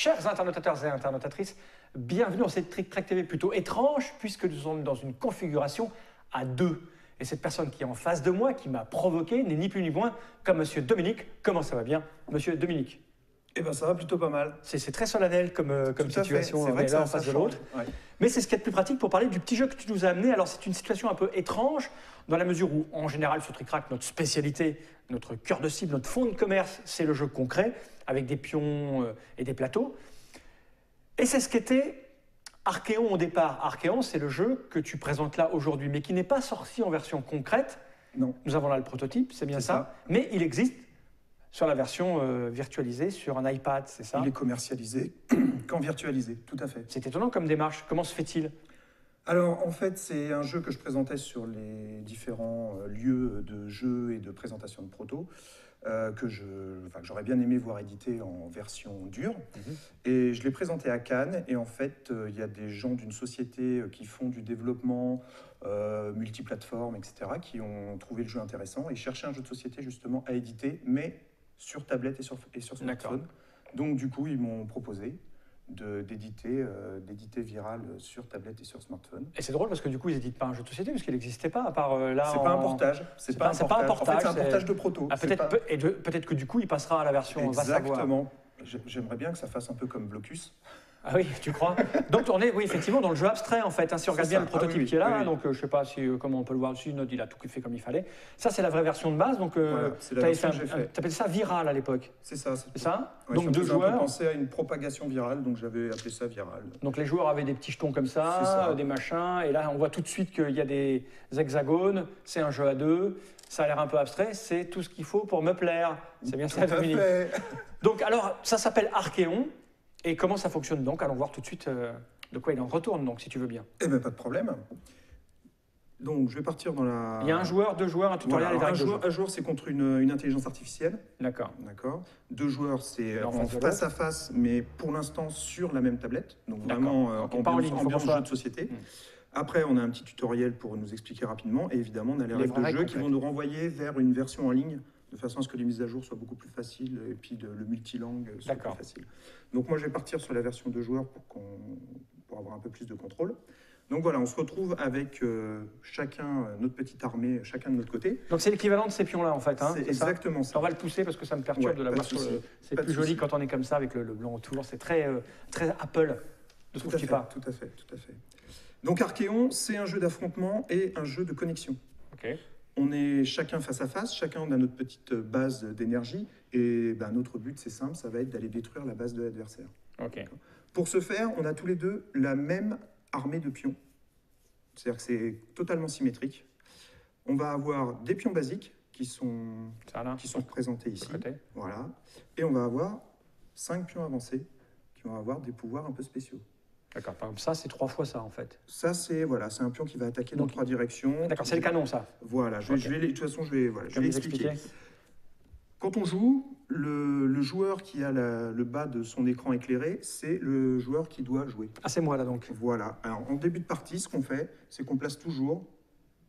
Chers internautateurs et internautatrices, bienvenue dans cette Trick Track TV plutôt étrange puisque nous sommes dans une configuration à deux. Et cette personne qui est en face de moi, qui m'a provoqué, n'est ni plus ni moins que Monsieur Dominique. Comment ça va bien, Monsieur Dominique? Eh ben ça va plutôt pas mal. C'est très solennel comme situation, c'est vrai que là ça, en face de change. l'autre. Ouais. Mais c'est ce qui est le plus pratique pour parler du petit jeu que tu nous as amené. Alors c'est une situation un peu étrange dans la mesure où, en général, sur Trick Track, notre spécialité, notre cœur de cible, notre fond de commerce, c'est le jeu concret avec des pions et des plateaux. Et c'est ce qu'était Archéon au départ. Archéon, c'est le jeu que tu présentes là aujourd'hui, mais qui n'est pas sorti en version concrète. Non. Nous avons là le prototype, c'est bien ça. Mais il existe sur la version virtualisée sur un iPad, c'est ça? Il est commercialisé qu'en virtualisé, tout à fait. C'est étonnant comme démarche. Comment se fait-il? Alors en fait, c'est un jeu que je présentais sur les différents lieux de jeux et de présentation de proto, que j'aurais bien aimé voir édité en version dure. Et je l'ai présenté à Cannes, et en fait, il y a des gens d'une société qui font du développement multiplateforme, etc., qui ont trouvé le jeu intéressant et cherchaient un jeu de société justement à éditer, mais sur tablette et sur smartphone. Donc du coup, ils m'ont proposé d'éditer Viral sur tablette et sur smartphone. Et c'est drôle parce que du coup, ils n'éditent pas un jeu de société puisqu'il n'existait pas, à part là. C'est pas un portage. C'est pas un portage. En fait, c'est un portage de proto. Ah, peut-être que du coup, il passera à la version. Exactement. J'aimerais bien que ça fasse un peu comme Blocus. Ah oui, tu crois? Donc on est, oui, effectivement, dans le jeu abstrait en fait. Hein, si on regarde bien le prototype qui est là, donc je ne sais pas comment on peut le voir dessus. Il a tout fait comme il fallait. Ça, c'est la vraie version de base. Donc voilà, c'est la version que j'ai fait. Tu appelles ça Viral à l'époque? C'est ça. C'est ça. Ouais, donc deux joueurs. J'ai pensé à une propagation virale, donc j'avais appelé ça Viral. Donc les joueurs avaient des petits jetons comme ça, des machins, et là on voit tout de suite qu'il y a des hexagones. C'est un jeu à deux. Ça a l'air un peu abstrait. C'est tout ce qu'il faut pour me plaire. C'est bien ça, Dominique. Donc alors, ça s'appelle Archéon. Et comment ça fonctionne donc? Allons voir tout de suite de quoi il en retourne, donc, si tu veux bien. Eh bien, pas de problème. Donc, je vais partir dans la... Il y a un joueur, deux joueurs, un tutoriel et un joueur, c'est contre une intelligence artificielle. D'accord. Deux joueurs, c'est en face à face, mais pour l'instant sur la même tablette. Donc, vraiment ambiance jeu de société. Après, on a un petit tutoriel pour nous expliquer rapidement. Et évidemment, on a les règles de jeu qui vont nous renvoyer vers une version en ligne, de façon à ce que les mises à jour soient beaucoup plus faciles et puis le multilangue soit plus facile. Donc moi, je vais partir sur la version de joueurs pour avoir un peu plus de contrôle. Donc voilà, on se retrouve avec chacun notre petite armée, chacun de notre côté. Donc c'est l'équivalent de ces pions-là, en fait. Hein, c'est exactement ça. On va le pousser parce que ça me perturbe de l'avoir sur le... C'est plus joli quand on est comme ça, avec le blanc autour. C'est très Apple. Tout à fait. Donc Archéon, c'est un jeu d'affrontement et un jeu de connexion. On est chacun face à face, chacun on a notre petite base d'énergie et notre but c'est simple, ça va être d'aller détruire la base de l'adversaire. Pour ce faire, on a tous les deux la même armée de pions, c'est-à-dire que c'est totalement symétrique. On va avoir des pions basiques qui sont représentés ici, voilà, et on va avoir 5 pions avancés qui vont avoir des pouvoirs un peu spéciaux. D'accord, par exemple, ça, c'est 3 fois ça, en fait. Ça, c'est un pion qui va attaquer dans 3 directions. D'accord, c'est le canon, ça. Voilà, de toute façon, je vais l'expliquer. Quand on joue, le joueur qui a le bas de son écran éclairé, c'est le joueur qui doit jouer. Ah, c'est moi, là, donc. Voilà. Alors, en début de partie, ce qu'on fait, c'est qu'on place toujours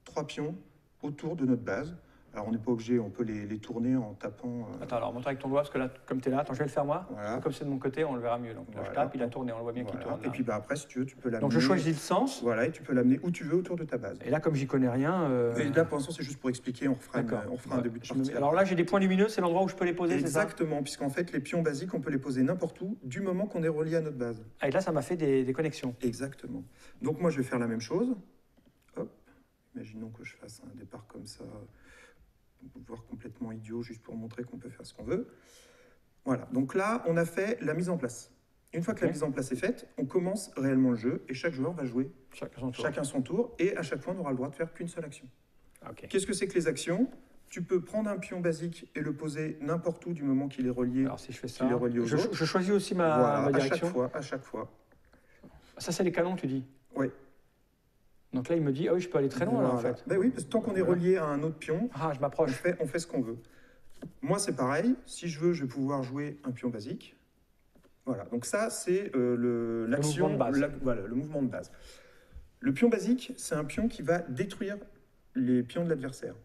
3 pions autour de notre base. Alors, on n'est pas obligé, on peut les tourner en tapant... Attends, alors montre avec ton doigt, parce que là, comme tu es là, attends, je vais le faire moi. Voilà. Comme c'est de mon côté, on le verra mieux. Donc là, je tape, il a tourné, on le voit bien qu'il tourne. Et puis après, si tu veux, tu peux l'amener... Donc je choisis le sens. Voilà, et tu peux l'amener où tu veux autour de ta base. Et là, comme j'y connais rien... Et là, pour l'instant, c'est juste pour expliquer, on refera un début de partie. Alors là, j'ai des points lumineux, c'est l'endroit où je peux les poser, c'est ça? Exactement, puisqu'en fait, les pions basiques, on peut les poser n'importe où, du moment qu'on est relié à notre base. Ah, et là, ça m'a fait des connexions. Exactement. Donc moi, je vais faire la même chose. Hop, imaginons que je fasse un départ comme ça... voire complètement idiot, juste pour montrer qu'on peut faire ce qu'on veut. Voilà, donc là, on a fait la mise en place. Une fois que la mise en place est faite, on commence réellement le jeu et chaque joueur va jouer chacun son tour et à chaque fois, on aura le droit de faire qu'une seule action. Qu'est-ce que c'est que les actions? Tu peux prendre un pion basique et le poser n'importe où du moment qu'il est relié. Alors si je fais ça, je choisis aussi ma direction. À chaque fois. Ça, c'est les canons, tu dis? Oui. Donc là, il me dit, ah oui, je peux aller très loin, là, en fait. Ben oui, parce que tant qu'on est relié à un autre pion, je m'approche. On fait ce qu'on veut. Moi, c'est pareil. Si je veux, je vais pouvoir jouer un pion basique. Voilà, donc ça, c'est l'action, le mouvement de base. Le pion basique, c'est un pion qui va détruire les pions de l'adversaire.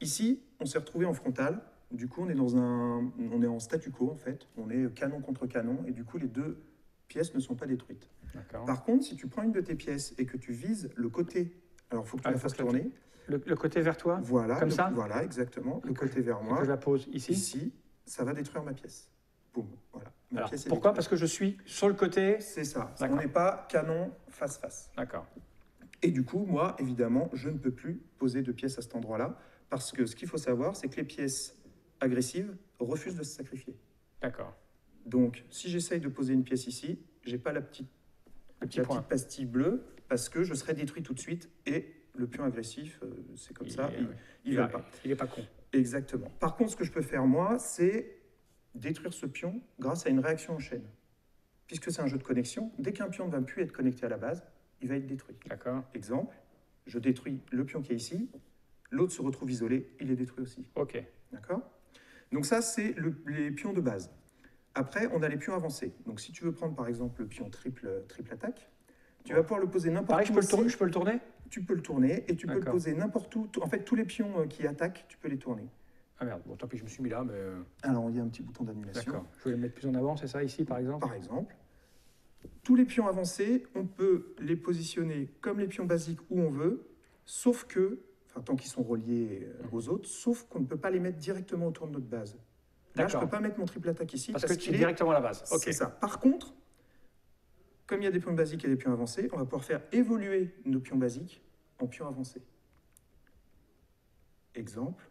Ici, on s'est retrouvé en frontal. Du coup, on est en statu quo, en fait. On est canon contre canon, et du coup, les deux pièces ne sont pas détruites. Par contre, si tu prends une de tes pièces et que tu vises le côté, alors il faut que tu la fasses tourner. Le côté vers toi? Voilà, comme ça? Voilà, exactement. Le côté vers moi. Que je la pose ici? Ici, ça va détruire ma pièce. Boum, voilà. Alors, pourquoi? détruite. Parce que je suis sur le côté? C'est ça. On n'est pas canon face-face. D'accord. Et du coup, moi, évidemment, je ne peux plus poser de pièces à cet endroit-là, parce que ce qu'il faut savoir, c'est que les pièces agressives refusent de se sacrifier. D'accord. Donc, si j'essaye de poser une pièce ici, j'ai pas la petite pastille bleue, parce que je serai détruit tout de suite, et le pion agressif, c'est comme ça, il va pas. Il n'est pas con. Exactement. Par contre, ce que je peux faire, moi, c'est détruire ce pion grâce à une réaction en chaîne. Puisque c'est un jeu de connexion, dès qu'un pion ne va plus être connecté à la base, il va être détruit. D'accord. Exemple, je détruis le pion qui est ici, l'autre se retrouve isolé, il est détruit aussi. Ok. D'accord? Donc ça, c'est les pions de base. Après, on a les pions avancés. Donc si tu veux prendre par exemple le pion triple attaque, tu vas pouvoir le poser n'importe où. Pareil, je peux le tourner? Tu peux le tourner et tu peux le poser n'importe où. En fait, tous les pions qui attaquent, tu peux les tourner. Ah merde, bon tant pis, je me suis mis là, mais... Alors, il y a un petit bouton d'annulation. D'accord. Je vais le mettre plus en avant, c'est ça, ici, par exemple? Par exemple. Tous les pions avancés, on peut les positionner comme les pions basiques où on veut, sauf que, enfin, tant qu'ils sont reliés aux autres, sauf qu'on ne peut pas les mettre directement autour de notre base. Là, je ne peux pas mettre mon triple attaque ici. Parce que tu es directement à la base. C'est ça. Par contre, comme il y a des pions basiques et des pions avancés, on va pouvoir faire évoluer nos pions basiques en pions avancés. Exemple,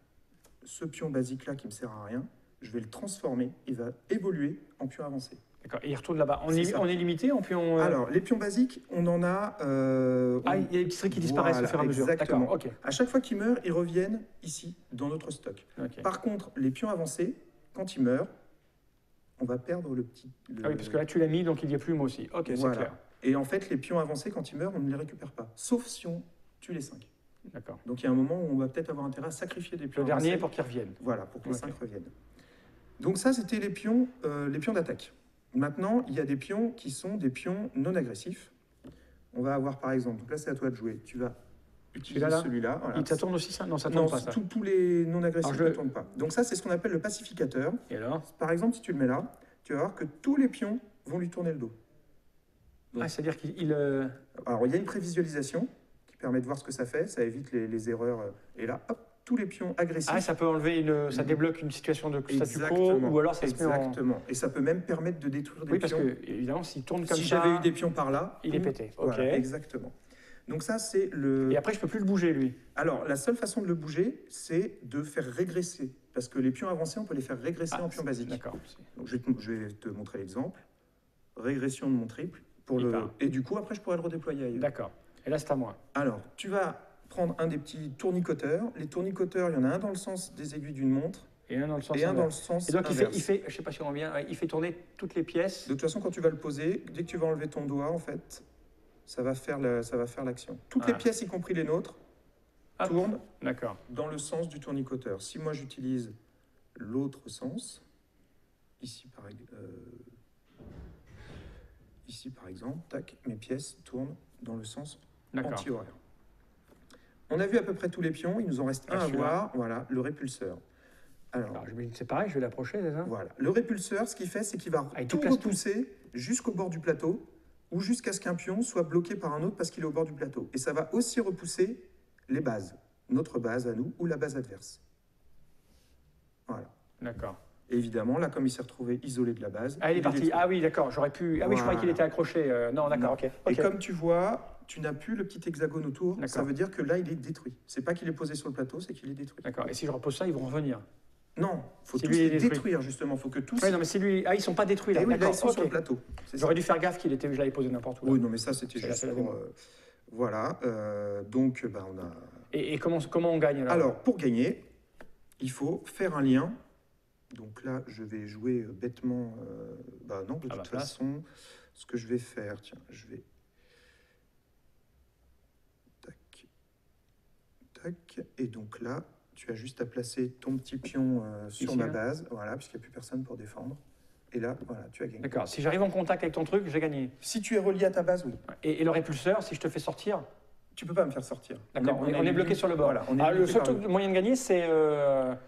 ce pion basique-là qui ne me sert à rien, je vais le transformer, il va évoluer en pion avancé. D'accord, et il retourne là-bas. On est limité en pion... Alors, les pions basiques, on en a... Ah, il y a des petits trucs qui disparaissent au fur et à mesure. Exactement. D'accord, ok. À chaque fois qu'ils meurent, ils reviennent ici, dans notre stock. Okay. Par contre, les pions avancés, quand ils meurent, on va perdre le petit... Ah oui, parce que là, tu l'as mis, donc il n'y a plus, moi aussi. Ok, voilà. c'est clair. Et en fait, les pions avancés, quand ils meurent, on ne les récupère pas. Sauf si on tue les 5. D'accord. Donc, il y a un moment où on va peut-être avoir intérêt à sacrifier des pions avancés. Le dernier avancés. pour qu'ils reviennent. Voilà, pour que les 5 reviennent. Donc ça, c'était les pions d'attaque. Maintenant, il y a des pions qui sont des pions non agressifs. On va avoir par exemple, donc là c'est à toi de jouer, tu vas utiliser celui-là. Voilà. Ça tourne aussi ça? Non, ça tourne pas ça. Tous les non agressifs ne tournent pas. Donc ça, c'est ce qu'on appelle le pacificateur. Et alors? Par exemple, si tu le mets là, tu vas voir que tous les pions vont lui tourner le dos. Donc, ah, c'est-à-dire qu'il... Alors, il y a une prévisualisation qui permet de voir ce que ça fait, ça évite les erreurs. Et là, hop, tous les pions agressifs. Ah, ça peut enlever ça débloque une situation de statu quo, ou alors ça se met en... Exactement. Et ça peut même permettre de détruire des pions. Oui, parce que, évidemment, s'il tourne comme ça... Si j'avais eu des pions par là... Il est pété. Ok. Voilà, exactement. Donc ça, c'est le... Et après, je peux plus le bouger, lui. Alors, la seule façon de le bouger, c'est de faire régresser. Parce que les pions avancés, on peut les faire régresser en pions basiques. D'accord. Donc, je vais te montrer l'exemple. Régression de mon triple. Et du coup, après, je pourrais le redéployer ailleurs. D'accord. Et là, c'est à moi. Alors, tu vas prendre un des petits tournicoteurs. Les tournicoteurs, il y en a un dans le sens des aiguilles d'une montre. Et un dans le sens et un dans le sens Et donc, inverse. il fait, je sais pas si on revient, il fait tourner toutes les pièces. De toute façon, quand tu vas le poser, dès que tu vas enlever ton doigt, en fait, ça va faire l'action. Toutes les pièces, y compris les nôtres, tournent dans le sens du tournicoteur. Si moi, j'utilise l'autre sens, ici par exemple, tac, mes pièces tournent dans le sens anti-horaire. On a vu à peu près tous les pions, il nous en reste un à voir, voilà, le répulseur. Alors c'est pareil, je vais l'approcher, c'est ça? Voilà, le répulseur, ce qu'il fait, c'est qu'il va tout repousser jusqu'au bord du plateau, ou jusqu'à ce qu'un pion soit bloqué par un autre parce qu'il est au bord du plateau. Et ça va aussi repousser les bases, notre base à nous, ou la base adverse. Voilà. D'accord. Et évidemment, là, comme il s'est retrouvé isolé de la base... Ah, il est parti. Ah oui, d'accord, j'aurais pu... Ah oui, je croyais qu'il était accroché. Non, d'accord, ok. Et comme tu vois, tu n'as plus le petit hexagone autour. Ça veut dire que là, il est détruit. C'est pas qu'il est posé sur le plateau, c'est qu'il est détruit. D'accord. Et si je repose ça, ils vont revenir? Non, il faut tous les détruire, justement. Il faut que tous... Oui, non, mais c'est lui... Ah, ils sont pas détruits, là. Oui, là, ils sont sur le plateau. J'aurais dû faire gaffe qu'il était... Je l'avais posé n'importe où. Oui, non, mais ça, c'était juste pour... Voilà. Donc, on a... Et comment on gagne, là? Alors, pour gagner, il faut faire un lien. Donc là, je vais jouer bêtement... non, de toute façon, ce que je vais faire... Tiens, je vais... Tac. Tac. Et donc là, tu as juste à placer ton petit pion sur ma base. Voilà, puisqu'il n'y a plus personne pour défendre. Et là, voilà, tu as gagné. D'accord. Si j'arrive en contact avec ton truc, j'ai gagné. Si tu es relié à ta base, oui. Et le répulseur, si je te fais sortir? Tu peux pas me faire sortir. D'accord, on est bloqué sur le bord. Voilà, on est Ah, le bloqué seul par truc moyen de gagner, c'est...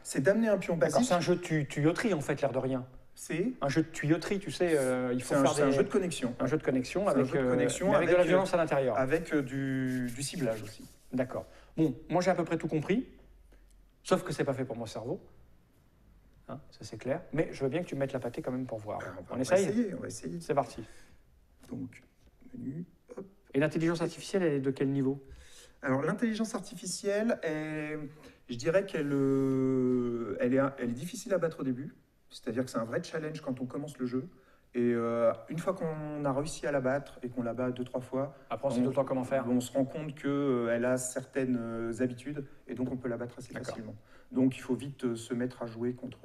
C'est d'amener un pion D'accord, basique. c'est un jeu de tuyauterie, en fait, l'air de rien. C'est Un jeu de tuyauterie, tu sais, il faut faire c'est un jeu de connexion. un jeu de connexion C'est un avec, jeu de connexion mais avec de la avec, violence à l'intérieur. Avec du ciblage aussi. D'accord. Bon, moi j'ai à peu près tout compris, sauf que c'est pas fait pour mon cerveau. Hein, ça c'est clair. Mais je veux bien que tu me mettes la pâtée quand même pour voir. On essaye. On va essayer. C'est parti. Donc, menu, hop. Et l'intelligence artificielle, elle est de quel niveau? Alors, l'intelligence artificielle, je dirais elle est difficile à battre au début. C'est-à-dire que c'est un vrai challenge quand on commence le jeu. Et une fois qu'on a réussi à la battre et qu'on la bat 2-3 fois, Après, on sait tout le temps comment faire. on se rend compte qu'elle a certaines habitudes et donc on peut la battre assez D'accord. facilement. Donc il faut vite se mettre à jouer Contre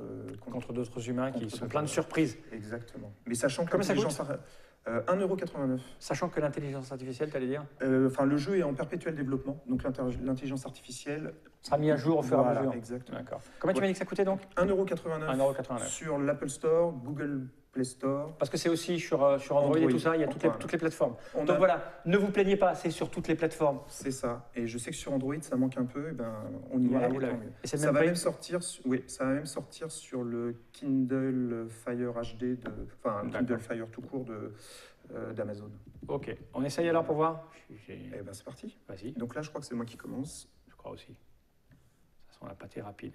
d'autres humains qui contre sont d'autres plein de humains. surprises. Exactement. Mais sachant que Combien ça l'intelligence... 1,89 €. Sachant que l'intelligence artificielle, tu allais dire, Enfin, le jeu est en perpétuel développement, donc l'intelligence artificielle... sera mis à jour au fur et à Voilà, mesure. exactement. D'accord. Combien tu m'as dit que ça coûtait donc? 1,89 1,89 € sur l'Apple Store, Google Play Store. Parce que c'est aussi sur Android et tout ça, il y a toutes les plateformes. On Donc a- voilà, ne vous plaignez pas, c'est sur toutes les plateformes. C'est ça. Et je sais que sur Android, ça manque un peu. Et ben, on y Voilà, est. vous Et l'avez. tant mieux. Et c'est le Ça même va prix même sortir. Oui, ça va même sortir sur le Kindle Fire HD enfin D'accord. Kindle Fire tout court d'Amazon. Ok, on essaye alors pour voir. Et ben c'est parti. Vas-y, Donc là, je crois que c'est moi qui commence. je crois aussi. Ça sent la pâtée rapide.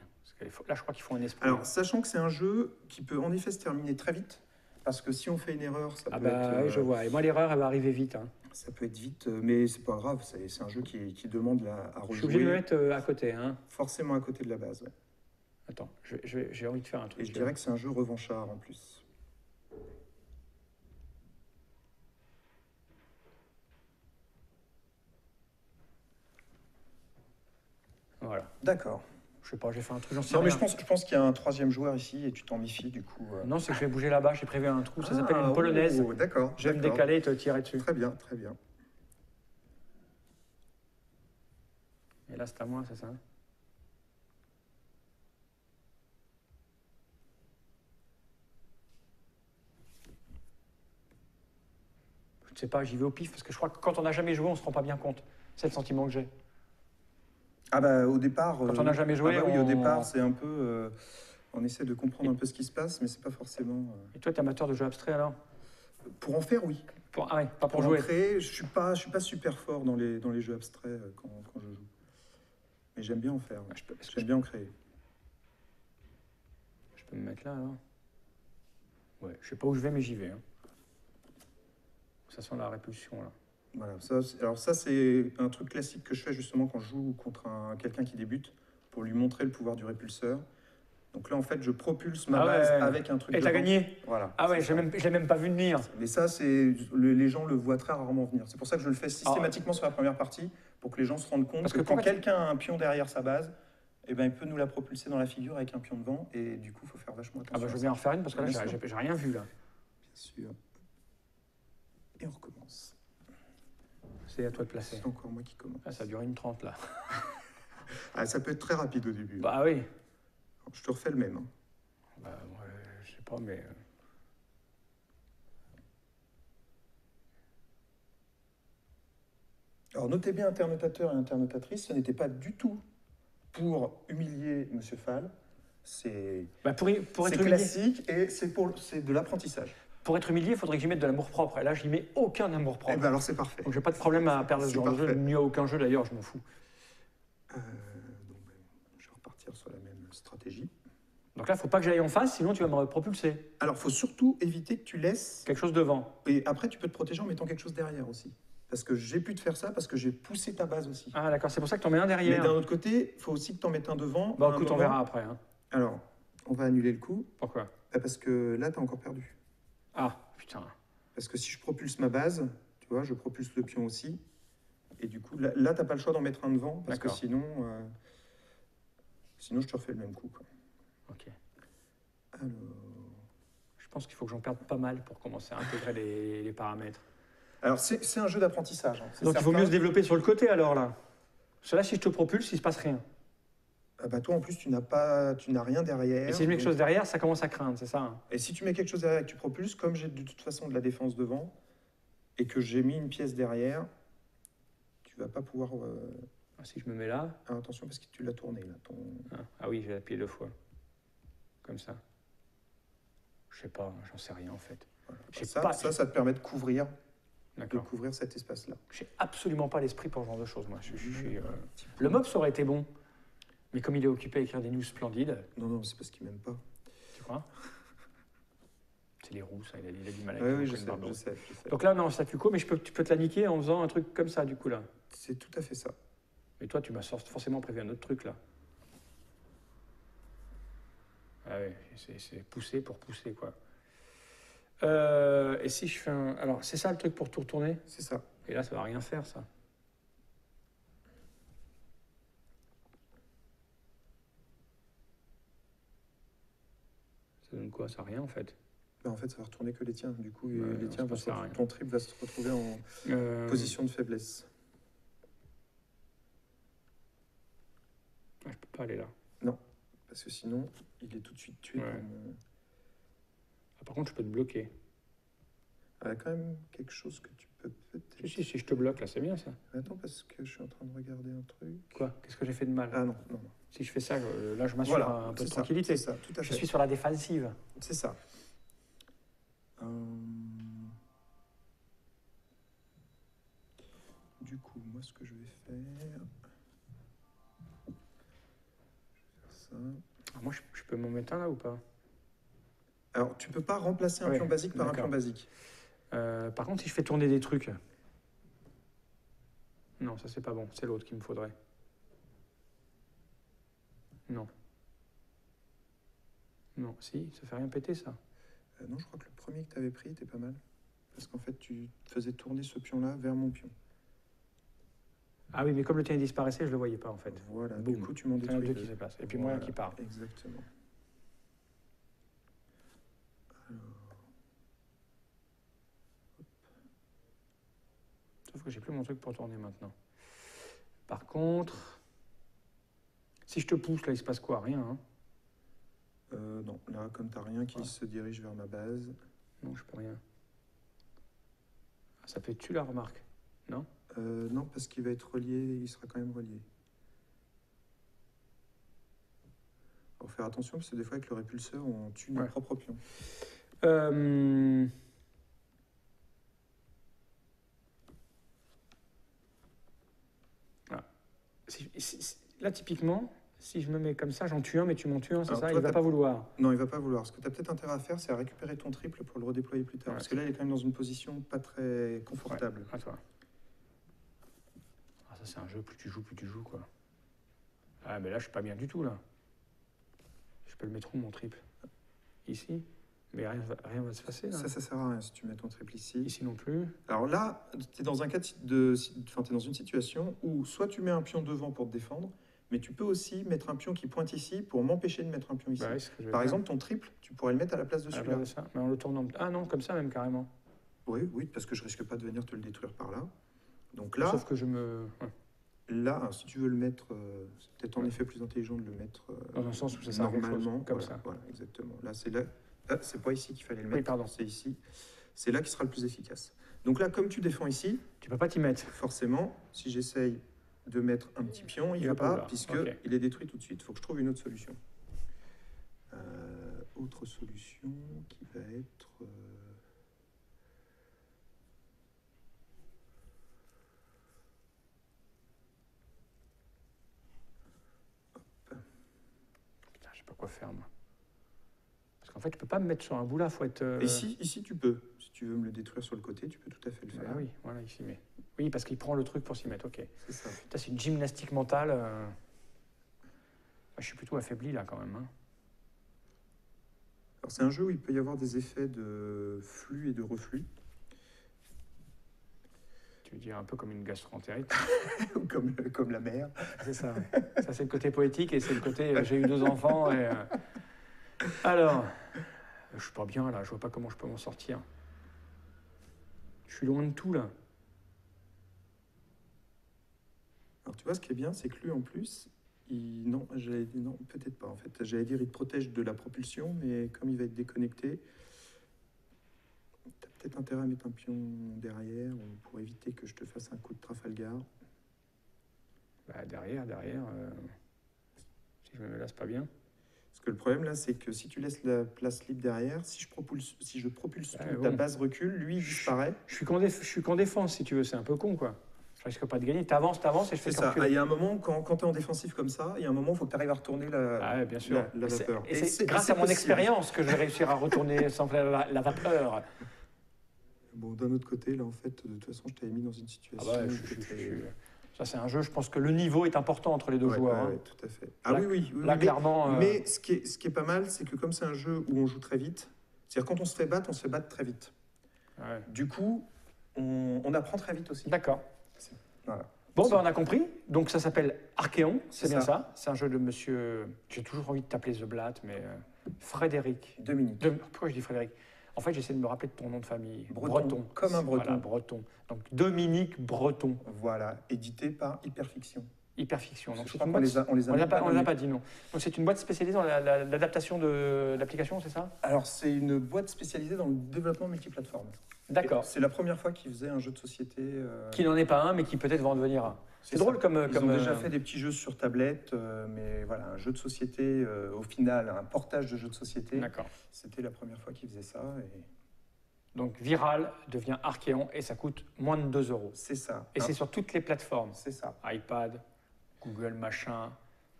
Là, je crois qu'il faut un esprit. Alors, sachant que c'est un jeu qui peut en effet se terminer très vite, parce que si on fait une erreur, ça Ah peut bah être, oui, je vois. Et moi, l'erreur, elle va arriver vite. Hein. ça peut être vite, mais c'est pas grave. C'est un jeu qui demande à Je suis obligé de me rejouer mettre à côté. Hein. forcément à côté de la base. Ouais. Attends, j'ai envie de faire un truc. Et je dirais que c'est un jeu revanchard en plus. Voilà. D'accord. Je sais pas, j'ai fait un truc, j'en sais Non, mais rien. je pense qu'il y a un troisième joueur ici et tu t'en méfies du coup. Non, c'est que je vais bouger là-bas, j'ai prévu un trou, ça Ah, s'appelle une polonaise. oh, d'accord. Je vais me d'accord. décaler et te tirer dessus. Très bien, très bien. Et là, c'est à moi, c'est ça? Je sais pas, j'y vais au pif parce que je crois que quand on n'a jamais joué, on se rend pas bien compte. C'est le sentiment que j'ai. Ah bah au départ. Quand on n'a jamais joué, ah bah oui, au on- départ c'est un peu. On essaie de comprendre un peu ce qui se passe, mais c'est pas forcément. Et toi, t'es amateur de jeux abstraits alors? Pour en faire, oui. Ah ouais, pas pour en jouer. créer, je suis pas super fort dans les jeux abstraits quand je joue. Mais j'aime bien en faire. Ouais. Est-ce que J'aime bien en créer. je peux me mettre là alors? Ouais, je sais pas où je vais, mais j'y vais. Hein. Ça sent la répulsion là. Voilà. Alors ça c'est un truc classique que je fais justement quand je joue contre quelqu'un qui débute pour lui montrer le pouvoir du répulseur. Donc là en fait je propulse ma Ah ouais. base avec un truc. Et t'as devant. gagné? Voilà. Ah ouais, c'est ça. je l'ai même pas vu venir. Mais ça, les gens le voient très rarement venir. C'est pour ça que je le fais systématiquement sur la première partie, pour que les gens se rendent compte Parce que que quand quand- quelqu'un a un pion derrière sa base, eh ben, il peut nous la propulser dans la figure avec un pion devant, et du coup, il faut faire vachement attention. Ah bah je à veux ça. bien en refaire une parce que là, Bien sûr. j'ai rien vu là. Bien sûr. Et on recommence. C'est à toi de placer. C'est encore moi qui commence. Ah, ça dure 1h30 là. Ah, ça peut être très rapide au début. Bah oui. Je te refais le même. Hein. Bah, ouais, je sais pas, mais. Alors notez bien, internautateur et internautatrice, ce n'était pas du tout pour humilier Monsieur Fall. C'est Bah, pour être humilié, classique et c'est de l'apprentissage. il faudrait que j'y mette de l'amour propre. Et là, je n'y mets aucun amour Eh propre. ben alors c'est parfait. Donc j'ai pas de problème à perdre ce C'est genre de jeu, parfait. ni à aucun jeu d'ailleurs, je m'en fous. Donc, je vais repartir sur la même stratégie. Donc là, faut pas que j'aille en face, sinon tu vas me propulser. Alors, il faut surtout éviter que tu laisses... Quelque chose devant. Et après, tu peux te protéger en mettant quelque chose derrière aussi. Parce que j'ai pu te faire ça, parce que j'ai poussé ta base aussi. Ah d'accord, c'est pour ça que t'en mets un Mais derrière. d'un autre côté, il faut aussi que tu en mettes un devant. Bon, à un écoute, on moment. verra après. Hein. Alors, on va annuler le coup, Pourquoi? parce que là, tu as encore perdu. Ah, putain. Parce que si je propulse ma base, tu vois, je propulse le pion aussi. Et du coup, là tu n'as pas le choix d'en mettre un devant, parce que D'accord. sinon, je te refais le même coup. Quoi. Ok. Alors... Je pense qu'il faut que j'en perde pas mal pour commencer à intégrer les paramètres. Alors, c'est un jeu d'apprentissage. Hein, c'est Donc il faut certain. mieux se développer sur le côté alors là. Parce que là, si je te propulse, il se passe rien. Ah bah toi, en plus, tu n'as rien derrière. Et si je mets quelque donc- chose derrière, ça commence à craindre, c'est ça? Hein. Et si tu mets quelque chose derrière et que tu propulses, comme j'ai de toute façon de la défense devant, et que j'ai mis une pièce derrière, tu vas pas pouvoir... Si je me mets là. Alors, attention, parce que tu l'as tourné, là. Ah oui, je vais appuyer 2 fois. Comme ça. Je sais pas, j'en sais rien en fait. Voilà. Ça te permet de couvrir cet espace-là. J'ai absolument pas l'esprit pour ce genre de choses, moi. Le Mops aurait été bon, mais comme il est occupé à écrire des news splendides... Non, c'est parce qu'il m'aime pas. Tu crois? C'est les roues, ça, il a du mal à écrire. Oui, je sais. Donc là, non, statu quo, mais tu peux te la niquer en faisant un truc comme ça, du coup, là. C'est tout à fait ça. Mais toi, tu m'as forcément prévu un autre truc, là. Ah oui, c'est pousser pour pousser, quoi. Et si je fais un... Alors, c'est ça le truc pour tout retourner? C'est ça. Et là, ça va rien faire, ça. Ça donne quoi? Ça rien, en fait. En fait, ça va retourner que les tiens. Du coup, ouais, ton triple va se retrouver en position de faiblesse. Je peux pas aller là. Non, parce que sinon, il est tout de suite tué. Ouais. Par contre, je peux te bloquer. Il y a quand même quelque chose que tu peux peut-être... Si je te bloque, là, c'est bien, ça. Attends, parce que je suis en train de regarder un truc. Quoi? Qu'est-ce que j'ai fait de mal? Ah non. Si je fais ça, là, je m'assure un peu de tranquillité. C'est ça, tout à fait. Je suis sur la défensive. C'est ça. Du coup, moi, ce que je vais faire... ça. Alors moi, je peux m'en mettre un là ou pas? Alors, tu peux pas remplacer un pion basique par un pion basique. Par contre, si je fais tourner des trucs... Non, ça c'est pas bon. C'est l'autre qu'il me faudrait. Non. Non, si, ça fait rien péter, ça. Non, je crois que le premier que tu avais pris était pas mal. Parce qu'en fait, tu faisais tourner ce pion-là vers mon pion. Ah oui, mais comme le tien disparaissait, je le voyais pas, en fait. Voilà, boum. Du coup, tu m'en détruis deux qui se passe. Et puis moi qui part. Exactement. Alors... Sauf que j'ai plus mon truc pour tourner maintenant. Par contre, si je te pousse, là, il se passe quoi? Rien, hein? Non, là, comme t'as rien qui se dirige vers ma base... Non, je peux rien. Ça fait tu la remarque, non? Non, parce qu'il va être relié, il sera quand même relié. Il faut faire attention, parce que des fois, avec le répulseur, on tue nos propres pions. Là, typiquement, si je me mets comme ça, j'en tue un, mais tu m'en tues un, c'est ça? Il va pas vouloir. Non, il va pas vouloir. Ce que tu as peut-être intérêt à faire, c'est à récupérer ton triple pour le redéployer plus tard. Parce que là, il est quand même dans une position pas très confortable. À toi. Ah, ça, c'est un jeu, plus tu joues, quoi. Ah, mais là, je suis pas bien du tout, là. Je peux le mettre où, mon triple? Ici? Mais rien va se passer, là. Ça sert à rien si tu mets ton triple ici. Ici non plus. Alors là, tu es dans un cas t'es dans une situation où soit tu mets un pion devant pour te défendre, mais tu peux aussi mettre un pion qui pointe ici pour m'empêcher de mettre un pion ici. Par exemple, ton triple, tu pourrais le mettre à la place de celui-là. Mais en le tournant... Ah non, comme ça même, carrément. Oui, parce que je risque pas de venir te le détruire par là. Donc là... Sauf que je me... Là, si tu veux le mettre, c'est peut-être en effet plus intelligent de le mettre dans un sens où ça sert normalement, comme ça. Voilà, exactement. Là, c'est là. Ah, c'est pas ici qu'il fallait le mettre. Oui, pardon. C'est ici. C'est là qui sera le plus efficace. Donc là, comme tu défends ici, tu peux pas t'y mettre. Forcément, si j'essaye de mettre un petit pion, il ne va pas, puisqu'il est détruit tout de suite. Il faut que je trouve une autre solution. Autre solution qui va être... Putain, je sais pas quoi faire, moi. Parce qu'en fait, tu peux pas me mettre sur un bout là, faut être... Ici, tu peux. Si tu veux me le détruire sur le côté, tu peux tout à fait le faire. Ah oui, voilà, ici, mais... Oui, parce qu'il prend le truc pour s'y mettre, ok. C'est ça. C'est une gymnastique mentale. Je suis plutôt affaibli, là, quand même. Hein. Alors, c'est un jeu où il peut y avoir des effets de flux et de reflux. Tu veux dire un peu comme une gastro-entérite. Ou comme la mer. C'est ça. Ça, c'est le côté poétique et c'est le côté j'ai eu 2 enfants et... Alors, je suis pas bien, là. Je vois pas comment je peux m'en sortir. Je suis loin de tout, là. Alors, tu vois, ce qui est bien, c'est que lui, en plus, non, peut-être pas, en fait. J'allais dire, il te protège de la propulsion, mais comme il va être déconnecté, tu as peut-être intérêt à mettre un pion derrière pour éviter que je te fasse un coup de Trafalgar. Bah, derrière, si je me mets là, c'est pas bien. Parce que le problème là, c'est que si tu laisses la place libre derrière, si je propulse Ah, tout, bon. ta base recule, lui il disparaît. Je suis qu'en défense, si tu veux, c'est un peu con, quoi. Je risque pas de gagner. T'avances, et je fais C'est comme ça. que... Ah, il y a un moment, quand tu es en défensif comme ça, il y a un moment, il faut que tu arrives à retourner Ah, ouais, bien sûr. la vapeur. Et c'est grâce à mon expérience que je vais réussir à retourner sans faire la vapeur. Bon, d'un autre côté, là, en fait, de toute façon, je t'avais mis dans une Ah situation. bah, ça, c'est un jeu, je pense que le niveau est important entre les deux joueurs. Hein. Ouais, tout à fait. Ah Là, oui. Là, clairement... Mais ce qui est pas mal, c'est que comme c'est un jeu où on joue très vite, c'est-à-dire quand on se fait battre très vite. Ouais. Du coup, on apprend très vite aussi. D'accord. Voilà. Bon, ben, on a compris. Donc, ça s'appelle Archéon, c'est bien ça. ça. C'est un jeu de monsieur... J'ai toujours envie de t'appeler The Blatt, mais Frédéric. Dominique. Pourquoi je dis Frédéric? En fait, j'essaie de me rappeler de ton nom de famille. Breton. Comme un breton. Voilà, Breton. Donc, Dominique Breton. Voilà, édité par Hyperfiction. Hyperfiction. Donc, Je crois qu'on les a on l'a pas dit, non. Donc, c'est une boîte spécialisée dans l'adaptation de l'application, c'est ça? Alors, c'est une boîte spécialisée dans le développement multiplateforme. D'accord. C'est la première fois qu'ils faisaient un jeu de société. Qui n'en est pas un, mais qui peut-être va en devenir un. C'est drôle ça. comme... Ils ont déjà fait des petits jeux sur tablette, mais voilà, un jeu de société, au final, un portage de jeu de société. D'accord. C'était la première fois qu'ils faisaient ça. Et... Donc, Viral devient Archéon et ça coûte moins de 2 €. C'est ça. Et c'est sur toutes les plateformes. C'est ça. iPad, Google machin,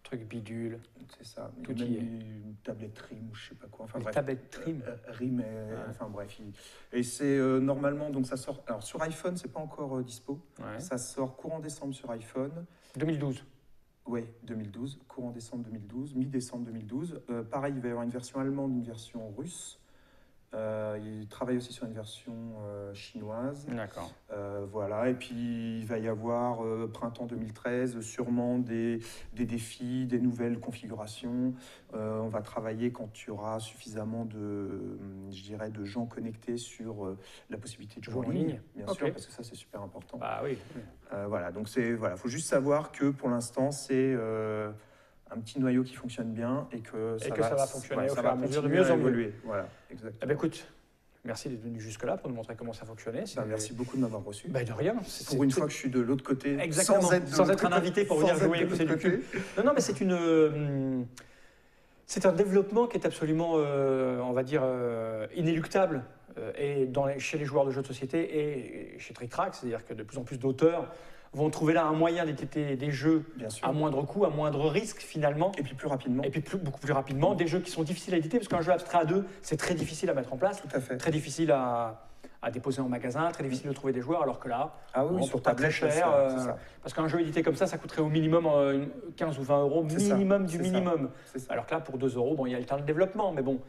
truc bidule. C'est ça. Tout il y a y même est. une tablette Trim ou je sais pas quoi. Enfin, Une bref. tablette Trim. Rim, enfin bref. Et c'est normalement, donc ça sort. Alors sur iPhone, c'est pas encore dispo. Ouais. Ça sort courant décembre sur iPhone. 2012. Oui, 2012, courant décembre 2012, mi-décembre 2012. Pareil, il va y avoir une version allemande, une version russe. Il travaille aussi sur une version chinoise. D'accord. Voilà, et puis il va y avoir printemps 2013, sûrement des défis, des nouvelles configurations. On va travailler quand il y aura suffisamment je dirais, de gens connectés sur la possibilité de jouer en ligne, bien sûr, parce que ça c'est super important. Ah oui. Voilà, donc faut juste savoir que pour l'instant c'est un petit noyau qui fonctionne bien et que ça va fonctionner au ça fur et va à mesure de continuer mieux à en mieux. évoluer. Voilà, exactement. Eh ben, écoute, merci d'être venu jusque-là pour nous montrer comment ça fonctionnait. Merci beaucoup de m'avoir reçu. Ben, de rien. Pour une fois que je suis de l'autre côté, exactement, sans être un invité pour venir jouer et pousser du cul. Non, mais c'est un développement qui est absolument, on va dire, inéluctable et chez les joueurs de jeux de société et chez Trick Track, c'est-à-dire que de plus en plus d'auteurs vont trouver là un moyen d'éditer des jeux à moindre coût, à moindre risque finalement. Et puis plus rapidement. Et puis beaucoup plus rapidement. Des jeux qui sont difficiles à éditer, parce qu'un jeu abstrait à deux, c'est très difficile à mettre en place. Tout à fait. Très difficile à déposer en magasin, très difficile de trouver des joueurs, alors que là, on sur pas très cher. Parce qu'un jeu édité comme ça coûterait au minimum 15 ou 20 €, minimum du minimum. Alors que là, pour 2 €, bon, il y a le temps de développement, mais bon,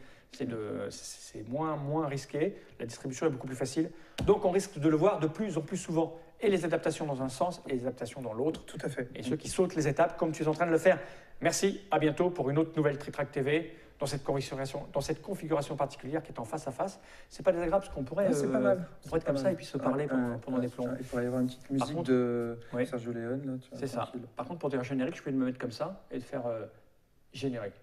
c'est moins risqué. La distribution est beaucoup plus facile. Donc on risque de le voir de plus en plus souvent. Et les adaptations dans un sens et les adaptations dans l'autre. Tout à fait. Et ceux qui sautent les étapes, comme tu es en train de le faire. Merci, à bientôt pour une autre nouvelle Trick Track TV dans cette configuration particulière qui est en face à face. C'est pas désagréable parce qu'on pourrait, c'est pas mal. On pourrait être comme ça et puis se parler pendant des plombs. Il pourrait y avoir une petite musique de Sergio Leone. C'est ça. Par contre, pour dire générique, je peux me mettre comme ça et de faire générique.